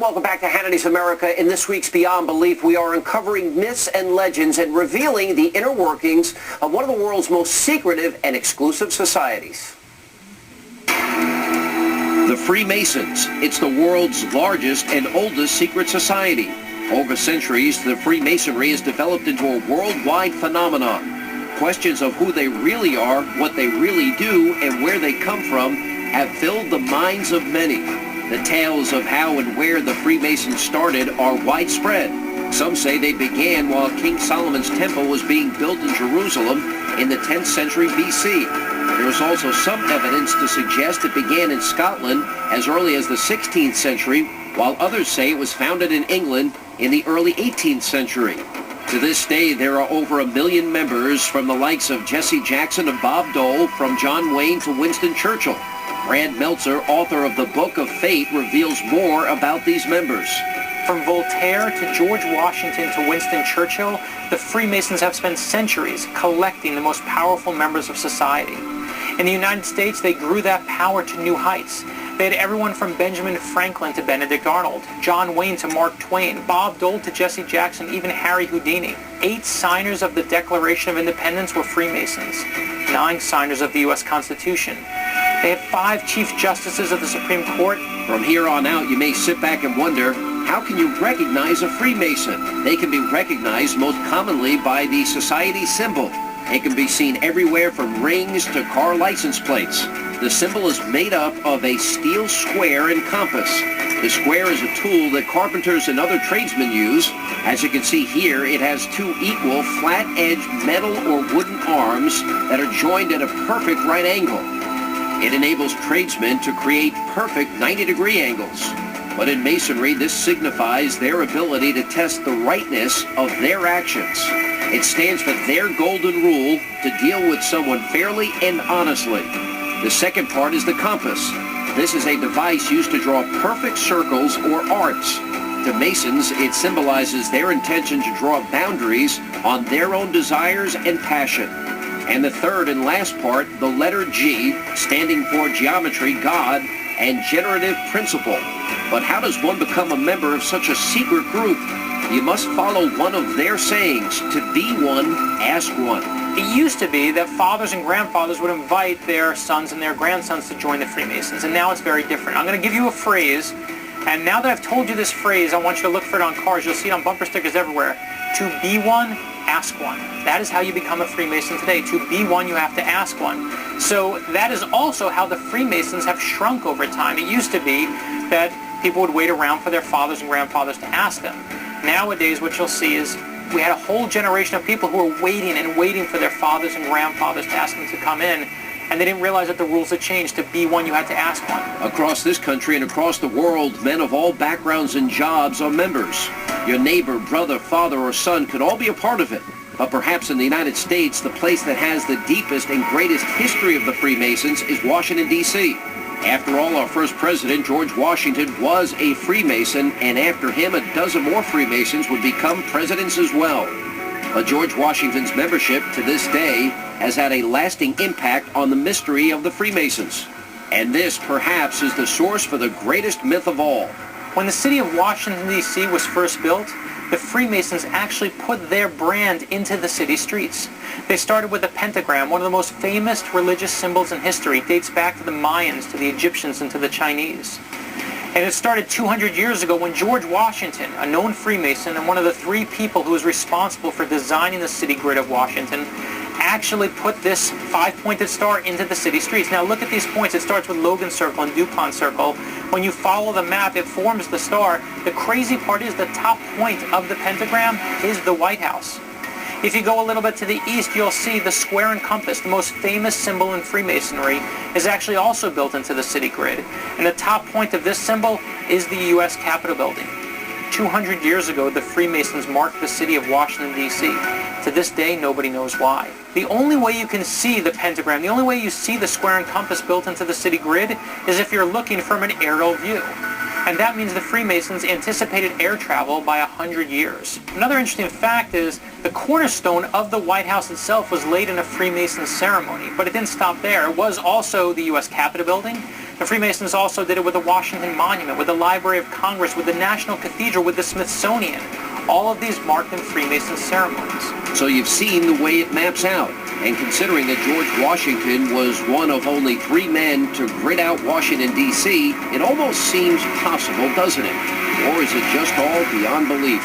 And welcome back to Hannity's America. In this week's Beyond Belief, we are uncovering myths and legends and revealing the inner workings of one of the world's most secretive and exclusive societies. The Freemasons. It's the world's largest and oldest secret society. Over centuries, the Freemasonry has developed into a worldwide phenomenon. Questions of who they really are, what they really do, and where they come from have filled the minds of many. The tales of how and where the Freemasons started are widespread. Some say they began while King Solomon's temple was being built in Jerusalem in the 10th century BC. There is also some evidence to suggest it began in Scotland as early as the 16th century, while others say it was founded in England in the early 18th century. To this day, there are over 1 million members, from the likes of Jesse Jackson and Bob Dole, from John Wayne to Winston Churchill. Brad Meltzer, author of the Book of Fate, reveals more about these members. From Voltaire to George Washington to Winston Churchill, the Freemasons have spent centuries collecting the most powerful members of society. In the United States, they grew that power to new heights. They had everyone from Benjamin Franklin to Benedict Arnold, John Wayne to Mark Twain, Bob Dole to Jesse Jackson, even Harry Houdini. 8 signers of the Declaration of Independence were Freemasons. 9 signers of the U.S. Constitution. They had 5 Chief Justices of the Supreme Court. From here on out, you may sit back and wonder, how can you recognize a Freemason? They can be recognized most commonly by the society symbol. It can be seen everywhere from rings to car license plates. The symbol is made up of a steel square and compass. The square is a tool that carpenters and other tradesmen use. As you can see here, it has 2 equal flat-edged metal or wooden arms that are joined at a perfect right angle. It enables tradesmen to create perfect 90-degree angles. But in Masonry, this signifies their ability to test the rightness of their actions. It stands for their golden rule to deal with someone fairly and honestly. The second part is the compass. This is a device used to draw perfect circles or arcs. To Masons, it symbolizes their intention to draw boundaries on their own desires and passion. And the third and last part, the letter G, standing for geometry, God, and generative principle. But how does one become a member of such a secret group? You must follow one of their sayings: to be one, ask one. It used to be that fathers and grandfathers would invite their sons and their grandsons to join the Freemasons, and now it's very different. I'm going to give you a phrase, and now that I've told you this phrase, I want you to look for it on cars. You'll see it on bumper stickers everywhere. To be one, ask one. That is how you become a Freemason today. To be one, you have to ask one. So that is also how the Freemasons have shrunk over time. It used to be that people would wait around for their fathers and grandfathers to ask them. Nowadays, what you'll see is we had a whole generation of people who were waiting and waiting for their fathers and grandfathers to ask them to come in, and they didn't realize that the rules had changed. To be one, you had to ask one. Across this country and across the world, men of all backgrounds and jobs are members. Your neighbor, brother, father, or son could all be a part of it. But perhaps in the United States, the place that has the deepest and greatest history of the Freemasons is Washington, D.C. After all, our first president, George Washington, was a Freemason, and after him, a dozen more Freemasons would become presidents as well. But George Washington's membership to this day has had a lasting impact on the mystery of the Freemasons. And this, perhaps, is the source for the greatest myth of all. When the city of Washington, D.C. was first built, the Freemasons actually put their brand into the city streets. They started with the pentagram, one of the most famous religious symbols in history. It dates back to the Mayans, to the Egyptians, and to the Chinese. And it started 200 years ago when George Washington, a known Freemason and one of the 3 people who was responsible for designing the city grid of Washington, actually put this 5-pointed star into the city streets. Now look at these points. It starts with Logan Circle and DuPont Circle. When you follow the map, it forms the star. The crazy part is the top point of the pentagram is the White House. If you go a little bit to the east, you'll see the square and compass, the most famous symbol in Freemasonry, is actually also built into the city grid. And the top point of this symbol is the U.S. Capitol building. 200 years ago, the Freemasons marked the city of Washington, D.C. To this day, nobody knows why. The only way you can see the pentagram, the only way you see the square and compass built into the city grid is if you're looking from an aerial view. And that means the Freemasons anticipated air travel by 100 years. Another interesting fact is the cornerstone of the White House itself was laid in a Freemason ceremony, but it didn't stop there. It was also the U.S. Capitol building, The Freemasons also did it with the Washington Monument, with the Library of Congress, with the National Cathedral, with the Smithsonian. All of these marked in Freemason ceremonies. So you've seen the way it maps out. And considering that George Washington was one of only 3 men to grid out Washington, D.C., it almost seems possible, doesn't it? Or is it just all beyond belief?